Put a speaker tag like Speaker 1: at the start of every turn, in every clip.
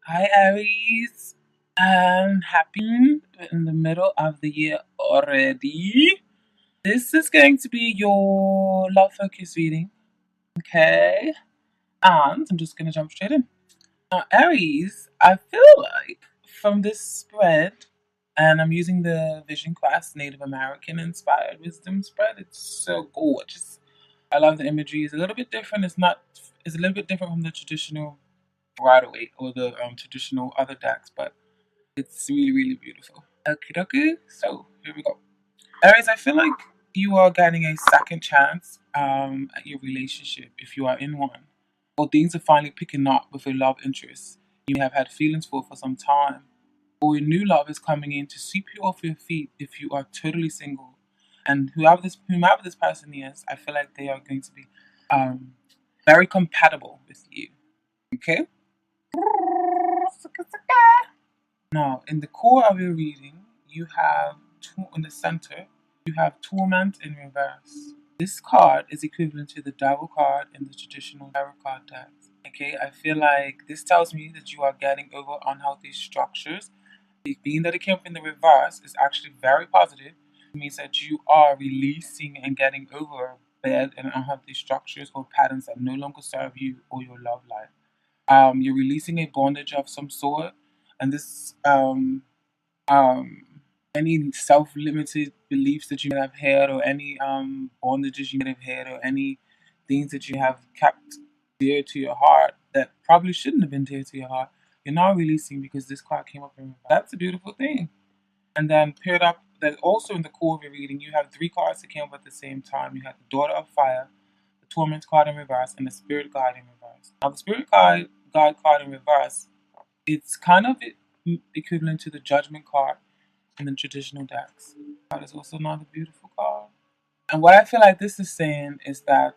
Speaker 1: Hi Aries. Happy in the middle of the year already. This is going to be your love focus reading. Okay. And I'm just gonna jump straight in. Now, Aries, I feel like from this spread, and I'm using the Vision Quest Native American inspired wisdom spread. It's so gorgeous. I love the imagery. It's a little bit different. It's a little bit different from the traditional Rider Waite or the traditional other decks, but it's really, really beautiful. Okay, dokie. So here we go. Aries, I feel like you are getting a second chance at your relationship if you are in one. Or things are finally picking up with a love interest you may have had feelings for some time. Or a new love is coming in to sweep you off your feet if you are totally single. And whomever this person is, I feel like they are going to be um, very compatible with you. Okay? Now, in the core of your reading, you have in the center, you have Torment in reverse. This card is equivalent to the Devil card in the traditional tarot card decks. Okay, I feel like this tells me that you are getting over unhealthy structures. Being that it came in the reverse is actually very positive. It means that you are releasing and getting over bad and unhealthy structures or patterns that no longer serve you or your love life. You're releasing a bondage of some sort, and this um, any self-limited beliefs that you might have had, or any bondages you might have had, or any things that you have kept dear to your heart that probably shouldn't have been dear to your heart. You're now releasing because this card came up in reverse. That's a beautiful thing. And then paired up, that also in the core of your reading, you have three cards that came up at the same time. You have the Daughter of Fire, the Torment card in reverse, and the Spirit Guide in reverse. Now, the Spirit Guide card in reverse, it's kind of equivalent to the Judgment card in the traditional decks. That is also another beautiful card. And what I feel like this is saying is that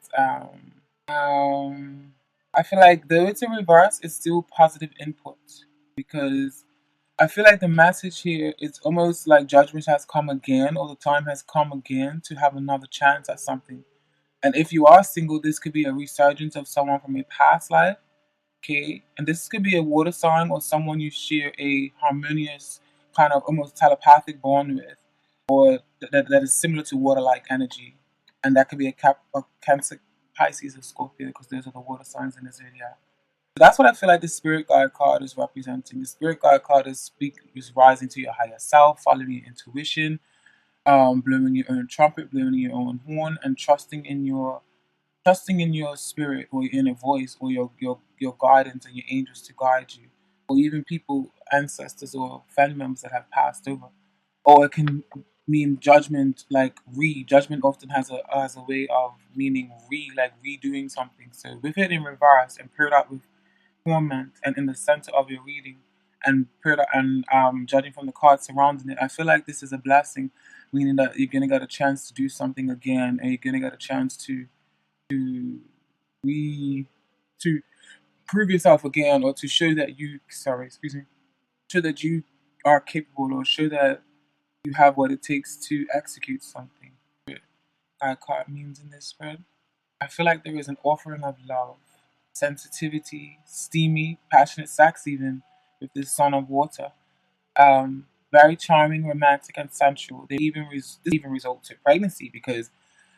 Speaker 1: I feel like though it's in reverse, it's still positive input because I feel like the message here is almost like judgment has come again, or the time has come again to have another chance at something. And if you are single, this could be a resurgence of someone from a past life. Okay, and this could be a water sign or someone you share a harmonious, kind of almost telepathic bond with, or that is similar to water-like energy, and that could be a Cancer, Pisces, or Scorpio, because those are the water signs in the zodiac. So that's what I feel like the Spirit Guide card is representing. The Spirit Guide card is rising to your higher self, following your intuition, blowing your own trumpet, blowing your own horn, and trusting in your spirit or your inner voice or your guidance and your angels to guide you, or even people, ancestors or family members that have passed over. Or it can mean judgment, like judgment often has a way of meaning like redoing something. So with it in reverse and paired up with torment and in the center of your reading and paired up and judging from the cards surrounding it, I feel like this is a blessing, meaning that you're gonna get a chance to do something again, and you're gonna get a chance to re to prove yourself again, or to show that you excuse me, show that you are capable, or show that you have what it takes to execute something. Card means in this spread, I feel like there is an offering of love, sensitivity, steamy, passionate sex, even with this Son of Water. Very charming, romantic, and sensual. This even results in pregnancy because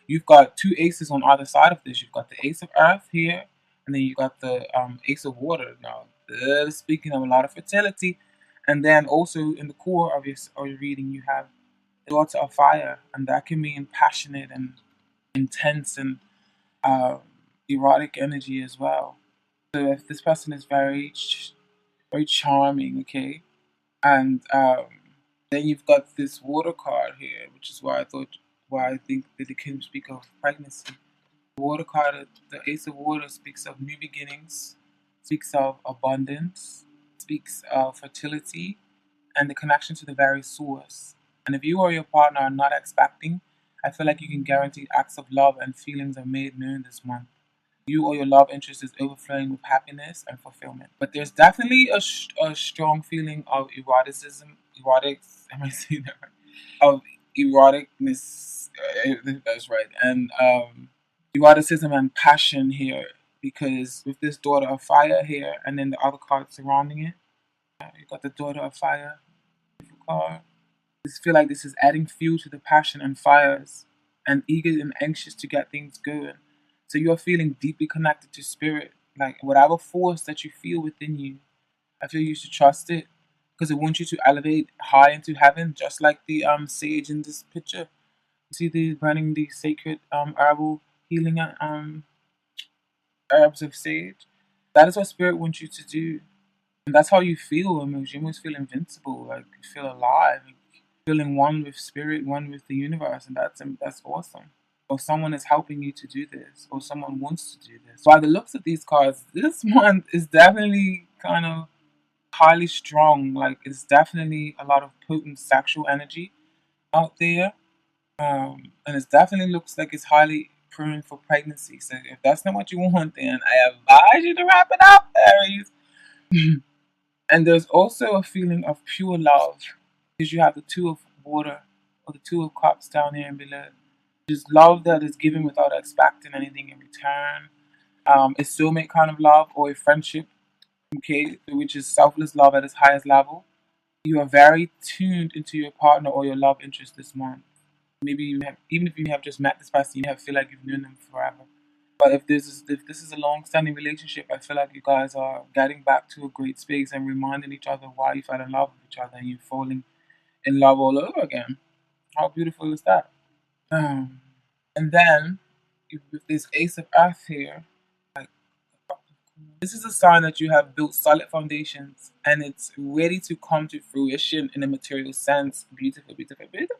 Speaker 1: you've got two aces on either side of this. You've got the Ace of Earth here, and then you've got the Ace of Water. Now, speaking of a lot of fertility, and then also in the core of your reading, you have the Daughter of Fire, and that can mean passionate and intense and uh, erotic energy as well. So if this person is very charming, okay, and then you've got this water card here, which is why I think that it can speak of pregnancy. The water card, the Ace of Water, speaks of new beginnings, speaks of abundance, speaks of fertility, and the connection to the very source. And if you or your partner are not expecting, I feel like you can guarantee acts of love and feelings are made known this month. You or your love interest is overflowing with happiness and fulfillment. But there's definitely a strong feeling of am I saying that right? Of eroticness, that's right, and eroticism and passion here, because with this Daughter of Fire here, and then the other cards surrounding it, You got the daughter of fire card. Just feel like this is adding fuel to the passion and fires, and eager and anxious to get things going. So you're feeling deeply connected to spirit, like whatever force that you feel within you. I feel you should trust it because it wants you to elevate high into heaven, just like the sage in this picture. You see the burning the sacred herbal healing herbs of sage. That is what spirit wants you to do, and that's how you feel. Almost, you almost feel invincible, like you feel alive, feeling one with spirit, one with the universe, and that's awesome. Or someone is helping you to do this, or someone wants to do this. By the looks of these cards, this one is definitely kind of highly strong. Like it's definitely a lot of potent sexual energy out there, and it definitely looks like it's highly prone for pregnancy. So if that's not what you want, then I advise you to wrap it up, Aries. And there's also a feeling of pure love because you have the two of water or the two of cups down here and below. Just love that is given without expecting anything in return. A soulmate kind of love or a friendship, okay, which is selfless love at its highest level. You are very tuned into your partner or your love interest this month. Maybe you have, even if you have just met this person, you have feel like you've known them forever. But if this is a long-standing relationship, I feel like you guys are getting back to a great space and reminding each other why you fell in love with each other and you're falling in love all over again. How beautiful is that? Um, and then with this Ace of Earth here, like this is a sign that you have built solid foundations and it's ready to come to fruition in a material sense. Beautiful, beautiful, beautiful.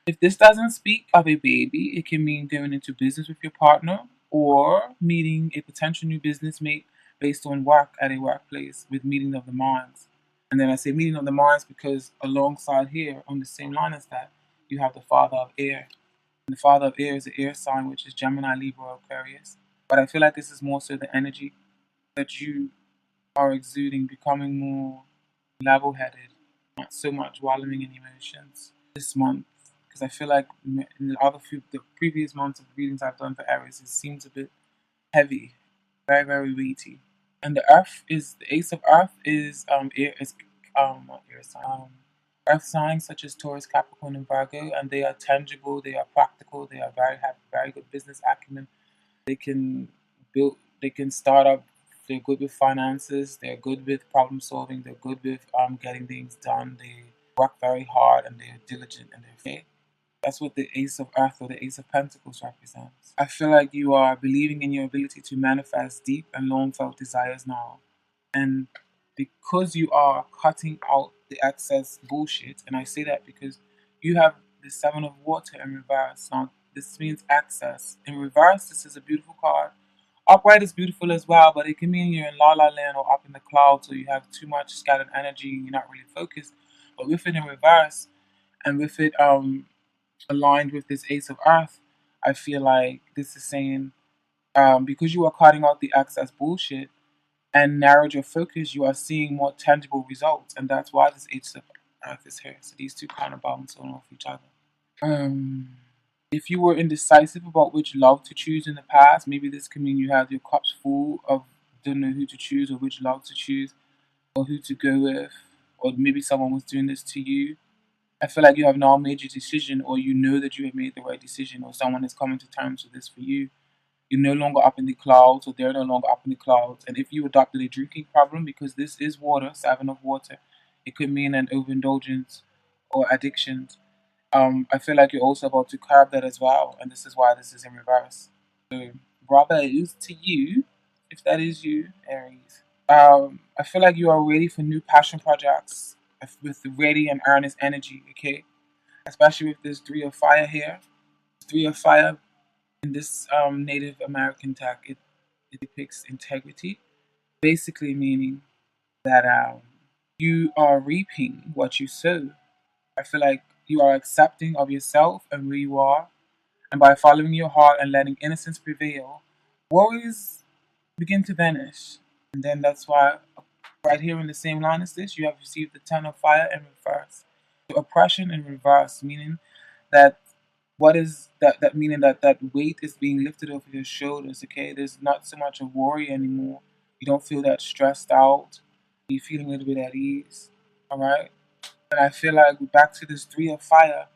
Speaker 1: If this doesn't speak of a baby, it can mean going into business with your partner or meeting a potential new business mate based on work at a workplace with meeting of the minds. And then I say meeting of the minds because alongside here, on the same line as that, you have the father of air. And the father of air is the air sign, which is Gemini, Libra, Aquarius. But I feel like this is more so the energy that you are exuding, becoming more level headed, not so much wallowing in emotions this month. Because I feel like in the previous months of readings I've done for Aries, it seems a bit heavy, very, very weighty. And the Ace of Earth is air is not air sign, Earth signs such as Taurus, Capricorn, and Virgo, and they are tangible, they are practical, they are have very good business acumen. They can they can start up. They're good with finances. They're good with problem solving. They're good with getting things done. They work very hard and they're diligent and they're fair. That's what the Ace of Earth or the Ace of Pentacles represents. I feel like you are believing in your ability to manifest deep and long felt desires now. And because you are cutting out the excess bullshit, and I say that because you have the Seven of Water in reverse. Now, this means excess. In reverse, this is a beautiful card. Upright is beautiful as well, but it can mean you're in la la land or up in the clouds, or you have too much scattered energy and you're not really focused. But with it in reverse, and with it aligned with this Ace of Earth, I feel like this is saying because you are cutting out the excess bullshit and narrowed your focus, you are seeing more tangible results, and that's why this Ace of Earth is here. So these two kind of balance on off each other. Um, if you were indecisive about which love to choose in the past, maybe this can mean you have your cups full of don't know who to choose or which love to choose or who to go with, or maybe someone was doing this to you. I feel like you have now made your decision, or you know that you have made the right decision, or someone is coming to terms with this for you. You're no longer up in the clouds, or they're no longer up in the clouds. And if you adopted a drinking problem, because this is water, seven of water, it could mean an overindulgence or addictions. I feel like you're also about to curb that as well, and this is why this is in reverse. So, bravo to you, if that is you, Aries. I feel like you are ready for new passion projects with ready and earnest energy, okay? Especially with this three of fire here. Three of fire in this Native American deck, it depicts integrity, basically meaning that you are reaping what you sow. I feel like you are accepting of yourself and who you are, and by following your heart and letting innocence prevail, worries begin to vanish. And then that's why, right here in the same line as this, you have received the Ten of Fire in reverse. So oppression in reverse, meaning that what is that meaning that weight is being lifted off your shoulders, okay? There's not so much a worry anymore. You don't feel that stressed out. You're feeling a little bit at ease. Alright? And I feel like back to this 3 of fire,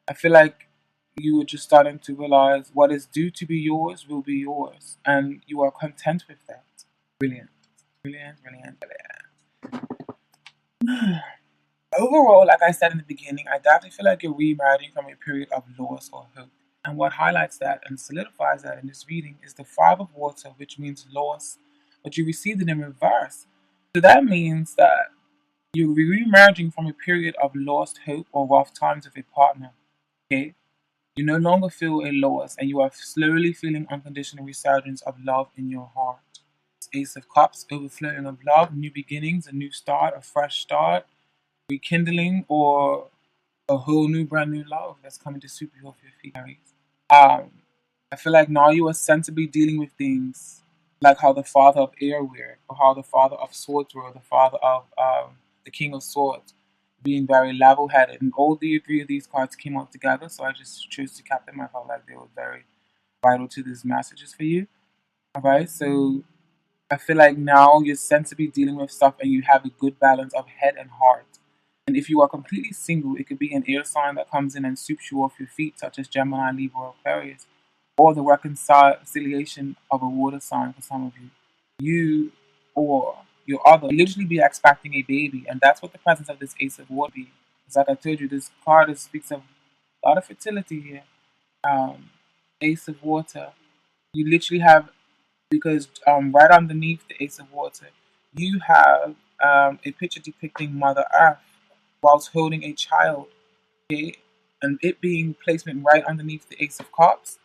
Speaker 1: I feel like you are just starting to realize what is due to be yours will be yours. And you are content with that. Brilliant. Brilliant, brilliant, brilliant. Overall, like I said in the beginning, I definitely feel like you're reemerging from a period of loss or hope. And what highlights that and solidifies that in this reading is the Five of Water, which means loss, but you received it in reverse. So that means that you're reemerging from a period of lost hope or rough times with a partner. Okay? You no longer feel a loss and you are slowly feeling unconditional resurgence of love in your heart. It's Ace of Cups, overflowing of love, new beginnings, a new start, a fresh start, rekindling, or a whole new, brand new love that's coming to sweep you off your feet, Aries. Um, I feel like now you are sensibly dealing with things like how the father of air were, or how the father of swords were, or the father of the king of swords, being very level headed. And all the three of these cards came out together, so I just chose to cap them. I felt like they were very vital to these messages for you. Alright, so I feel like now you're sensibly dealing with stuff and you have a good balance of head and heart. And if you are completely single, it could be an air sign that comes in and sweeps you off your feet, such as Gemini, Libra, or Aquarius, or the reconciliation of a water sign for some of you. You or your other literally be expecting a baby, and that's what the presence of this Ace of Water be. It's like I told you, this card speaks of a lot of fertility here. Ace of Water. You literally have, because right underneath the Ace of Water, you have a picture depicting Mother Earth whilst holding a child, okay? And it being placement right underneath the Ace of Cups,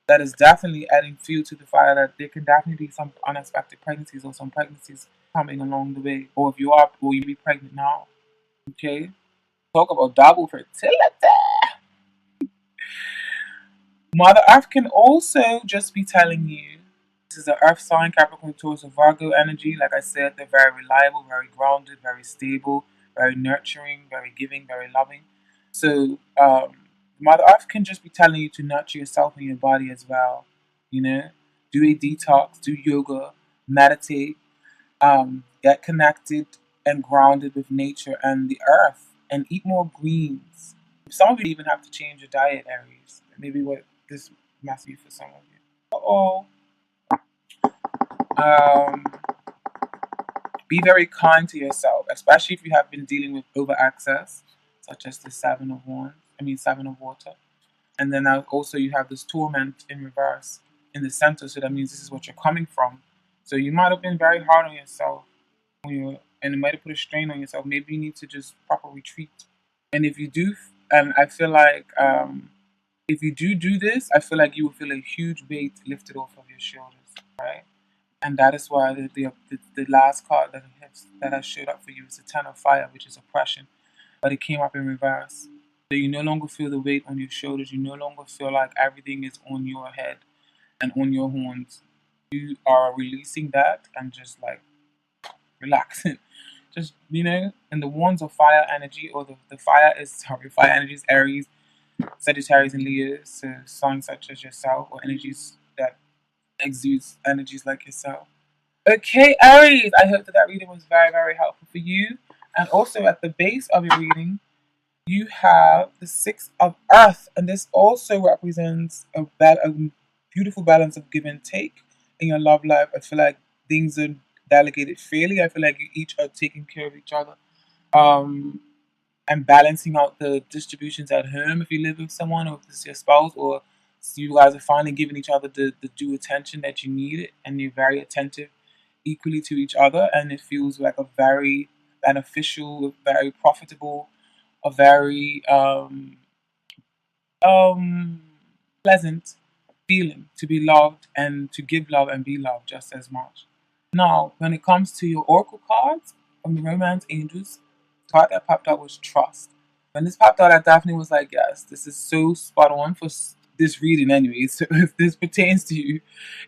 Speaker 1: that is definitely adding fuel to the fire that there can definitely be some unexpected pregnancies or some pregnancies coming along the way. Or if you are, or you be pregnant now, okay? Talk about double fertility. Mother Earth can also just be telling you this is the Earth sign, Capricorn, Taurus, or Virgo energy. Like I said, they're very reliable, very grounded, very stable, very nurturing, very giving, very loving. So, Mother Earth can just be telling you to nurture yourself and your body as well. You know, do a detox, do yoga, meditate, get connected and grounded with nature and the earth, and eat more greens. Some of you even have to change your diet, Aries. Maybe what this must be for some of you. Uh-oh. Um, be very kind to yourself, especially if you have been dealing with over access, such as the Seven of Water. And then also you have this torment in reverse in the center, so that means this is what you're coming from. So you might have been very hard on yourself and it might have put a strain on yourself. Maybe you need to just proper retreat. And if you do, I feel like if you do this, I feel like you will feel a huge weight lifted off of your shoulders, right? And that is why the last card that has showed up for you is the Ten of Fire, which is oppression, but it came up in reverse. So you no longer feel the weight on your shoulders. You no longer feel like everything is on your head and on your horns. You are releasing that and just like relaxing. Just, and the wands of fire energy, or the fire energy is Aries, Sagittarius, and Leo. So signs such as yourself, or energies that exudes energies like yourself. Okay, Aries, I hope that reading was very, very helpful for you. And also at the base of your reading, you have the Six of Earth, and this also represents a beautiful balance of give and take in your love life. I feel like things are delegated fairly. I feel like you each are taking care of each other, um, and balancing out the distributions at home if you live with someone, or if it's your spouse, or you guys are finally giving each other the due attention that you need, and you're very attentive equally to each other, and it feels like a very beneficial, very profitable, a very um, pleasant feeling to be loved and to give love and be loved just as much. Now, when it comes to your oracle cards from the Romance Angels, the card that popped out was Trust. When this popped out, I definitely was like, yes, this is so spot on for this reading anyway. So if this pertains to you,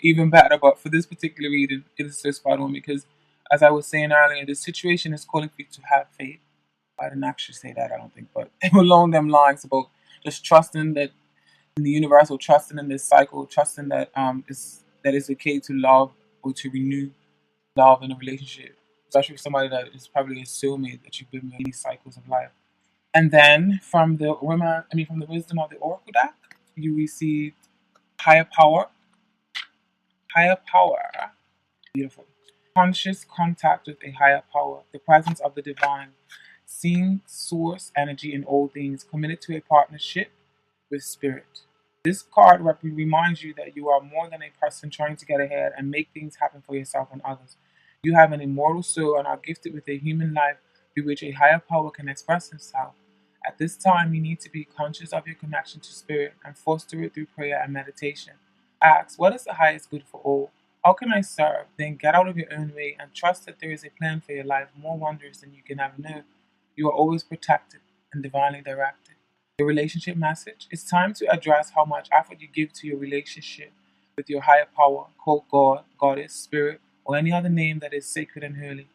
Speaker 1: even better. But for this particular reading, it is so spot on because, as I was saying earlier, the situation is calling for you to have faith. I didn't actually say that, I don't think, but along them lines about just trusting that in the universe, or trusting in this cycle, trusting that it's okay to love or to renew love in a relationship. especially with somebody that is probably a soulmate that you've been with many cycles of life. And then from the from the wisdom of the oracle deck, you receive higher power, higher power, beautiful, conscious contact with a higher power, the presence of the divine, seeing source energy in all things, committed to a partnership with spirit. This card reminds you that you are more than a person trying to get ahead and make things happen for yourself and others. You have an immortal soul and are gifted with a human life through which a higher power can express itself. At this time, you need to be conscious of your connection to spirit and foster it through prayer and meditation. Ask, what is the highest good for all? How can I serve? Then get out of your own way and trust that there is a plan for your life more wondrous than you can ever know. You are always protected and divinely directed. The relationship message: it's time to address how much effort you give to your relationship with your higher power, called God, Goddess, Spirit, or any other name that is sacred and holy.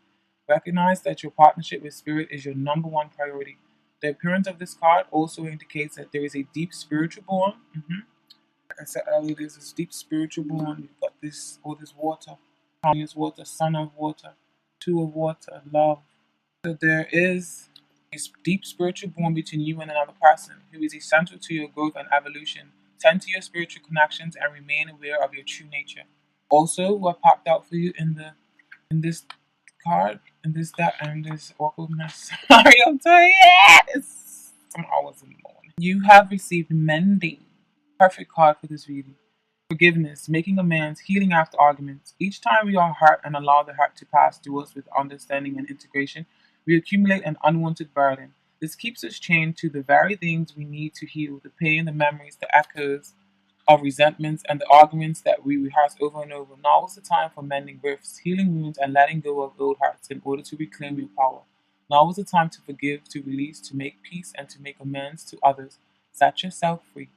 Speaker 1: Recognize that your partnership with Spirit is your number one priority. The appearance of this card also indicates that there is a deep spiritual bond. Like I said earlier, there's this deep spiritual bond. You've got this, all this water, harmonious water, sun of water, two of water, love. So there is a deep spiritual bond between you and another person who is essential to your growth and evolution. Tend to your spiritual connections and remain aware of your true nature. Also, what popped out for you in this card, in this deck, and this oracle mess. Sorry, I'm tired. It's some hours in the morning. You have received mending. Perfect card for this reading. Forgiveness, making amends, healing after arguments. Each time we are hurt and allow the hurt to pass through us with understanding and integration, we accumulate an unwanted burden. This keeps us chained to the very things we need to heal: the pain, the memories, the echoes of resentments, and the arguments that we rehearse over and over. Now is the time for mending rifts, healing wounds, and letting go of old hurts in order to reclaim your power. Now is the time to forgive, to release, to make peace, and to make amends to others. Set yourself free.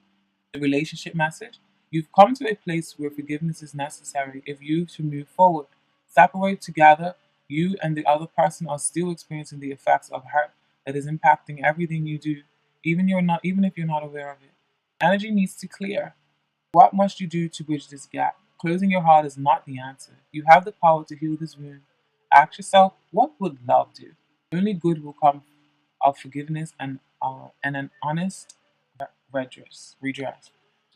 Speaker 1: The relationship message: you've come to a place where forgiveness is necessary if you to move forward. Separate together, you and the other person are still experiencing the effects of hurt that is impacting everything you do, even if you're not aware of it. Energy needs to clear. What must you do to bridge this gap? Closing your heart is not the answer. You have the power to heal this wound. Ask yourself, what would love do? Only good will come of forgiveness and an honest redress.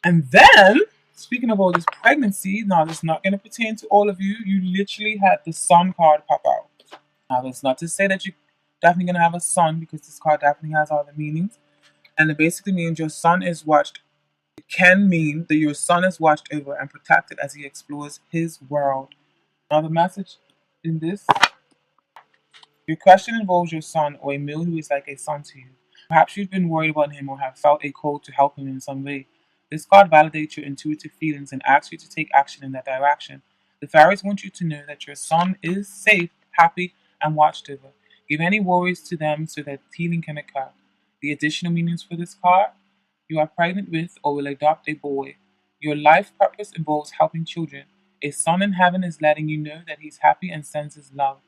Speaker 1: And then, speaking of all this pregnancy, now this is not going to pertain to all of you. You literally had the sun card pop out. Now, that's not to say that you're definitely going to have a son, because this card definitely has all the meanings. And it basically means your son is watched. It can mean that your son is watched over and protected as he explores his world. Now, the message in this: your question involves your son or a male who is like a son to you. Perhaps you've been worried about him or have felt a call to help him in some way. This card validates your intuitive feelings and asks you to take action in that direction. The fairies want you to know that your son is safe, happy, and watched over. Give any worries to them so that healing can occur. The additional meanings for this card: you are pregnant with or will adopt a boy. Your life purpose involves helping children. A son in heaven is letting you know that he's happy and senses love.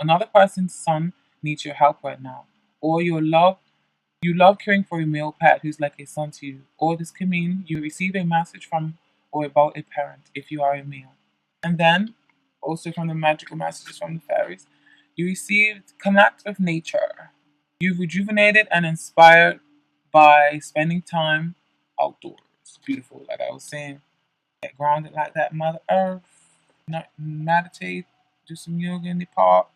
Speaker 1: Another person's son needs your help right now. Or you love caring for a male pet who's like a son to you. Or this can mean you receive a message from or about a parent if you are a male. And then, also from the magical messages from the fairies, you received connect with nature. You've rejuvenated and inspired by spending time outdoors. Beautiful, like I was saying. Get grounded like that, Mother Earth. Meditate, do some yoga in the park.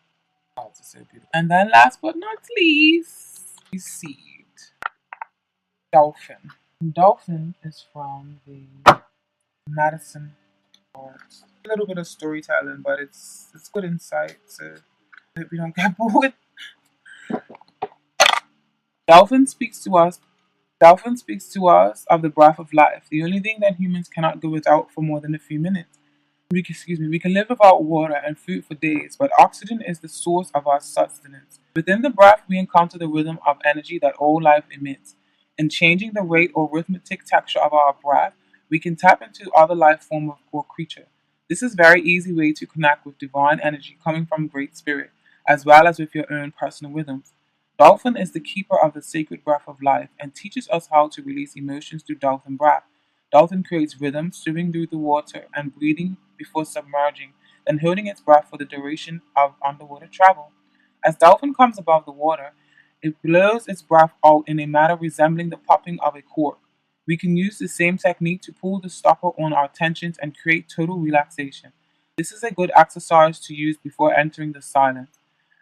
Speaker 1: Oh, it's so beautiful. And then last but not least, received Dolphin. Dolphin is from the Madison cards. A little bit of storytelling, but it's good insight, so I hope you don't get bored. Dolphin speaks to us. Dolphin speaks to us of the breath of life, the only thing that humans cannot go without for more than a few minutes. We can live without water and food for days, but oxygen is the source of our sustenance. Within the breath, we encounter the rhythm of energy that all life emits. In changing the rate or rhythmic texture of our breath, we can tap into other life form or creature. This is a very easy way to connect with divine energy coming from Great Spirit, as well as with your own personal rhythms. Dolphin is the keeper of the sacred breath of life and teaches us how to release emotions through dolphin breath. Dolphin creates rhythm, swimming through the water and breathing before submerging. then holding its breath for the duration of underwater travel. As dolphin comes above the water, it blows its breath out in a manner resembling the popping of a cork. We can use the same technique to pull the stopper on our tensions and create total relaxation. This is a good exercise to use before entering the silence.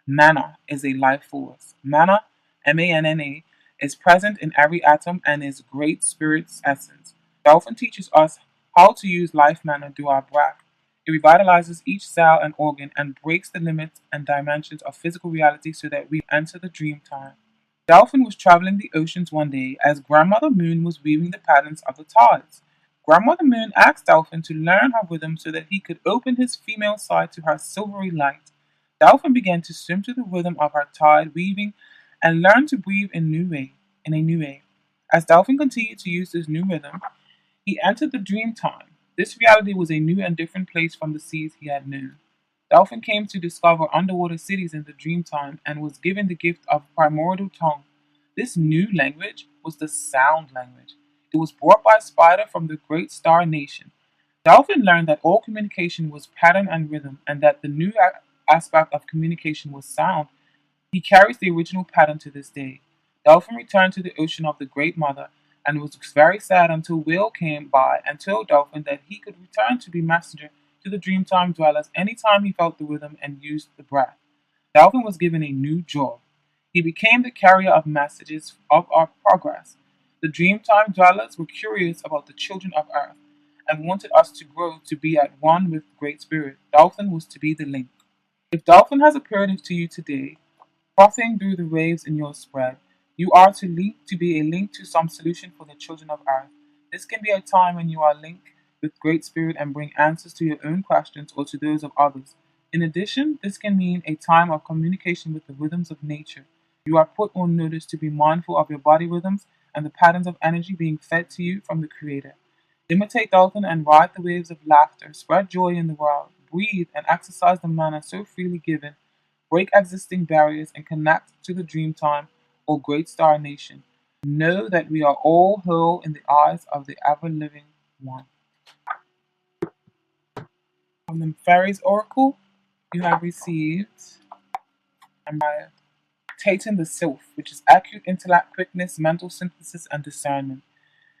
Speaker 1: Mana is a life force. Mana, MANNA, is present in every atom and is great spirit's essence. Dolphin teaches us how to use life mana through our breath. It revitalizes each cell and organ and breaks the limits and dimensions of physical reality so that we enter the dream time. Dolphin was traveling the oceans one day as Grandmother Moon was weaving the patterns of the tides. Grandmother Moon asked Dolphin to learn her rhythm so that he could open his female side to her silvery light. Dolphin began to swim to the rhythm of her tide weaving and learned to breathe in a new way. As Dolphin continued to use this new rhythm, he entered the dream time. This reality was a new and different place from the seas he had known. Dolphin came to discover underwater cities in the dream time and was given the gift of primordial tongue. This new language was the sound language. It was brought by Spider from the great star nation. Dolphin learned that all communication was pattern and rhythm, and that the new aspect of communication was sound. He carries the original pattern to this day. Dolphin returned to the ocean of the Great Mother and was very sad until Will came by and told Dolphin that he could return to be messenger to the Dreamtime dwellers anytime he felt the rhythm and used the breath. Dolphin was given a new job. He became the carrier of messages of our progress. The Dreamtime dwellers were curious about the children of Earth and wanted us to grow to be at one with the Great Spirit. Dolphin was to be the link. If Dolphin has appeared to you today, frothing through the waves in your spread, you are to be a link to some solution for the children of Earth. This can be a time when you are linked with Great Spirit and bring answers to your own questions or to those of others. In addition, this can mean a time of communication with the rhythms of nature. You are put on notice to be mindful of your body rhythms and the patterns of energy being fed to you from the Creator. Imitate Dolphin and ride the waves of laughter. Spread joy in the world. Breathe and exercise the manna so freely given. Break existing barriers and connect to the dream time or great star nation. Know that we are all whole in the eyes of the ever living one. From the Fairies Oracle, you have received by Titan the Sylph, which is accurate intellect, quickness, mental synthesis, and discernment.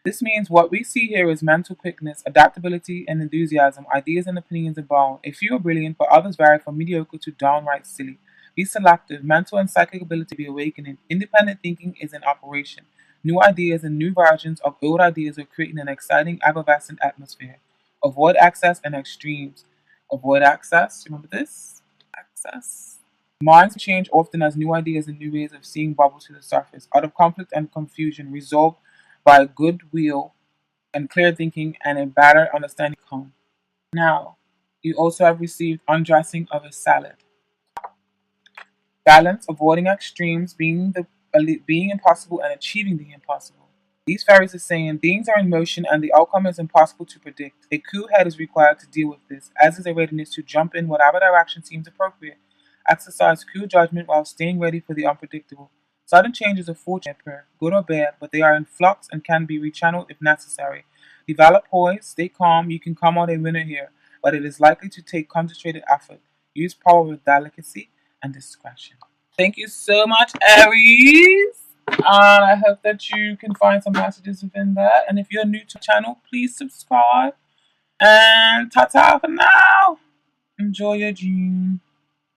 Speaker 1: This means what we see here is mental quickness, adaptability, and enthusiasm. Ideas and opinions abound. A few are brilliant, but others vary from mediocre to downright silly. Be selective. Mental and psychic ability be awakening. Independent thinking is in operation. New ideas and new versions of old ideas are creating an exciting, effervescent atmosphere. Avoid excess and extremes. Avoid access. Remember this? Access. Minds change often as new ideas and new ways of seeing bubble to the surface. Out of conflict and confusion, resolved by goodwill and clear thinking and a better understanding come. Now, you also have received undressing of a salad. Balance, avoiding extremes, being impossible and achieving the impossible. These fairies are saying things are in motion and the outcome is impossible to predict. A cool head is required to deal with this, as is a readiness to jump in whatever direction seems appropriate. Exercise cool judgment while staying ready for the unpredictable. Sudden changes of fortune occur, good or bad, but they are in flux and can be rechanneled if necessary. Develop poise, stay calm, you can come out a winner here, but it is likely to take concentrated effort. Use power with delicacy and discretion. Thank you so much, Aries. I hope that you can find some messages within that. And if you're new to the channel, please subscribe. And ta-ta for now. Enjoy your dream.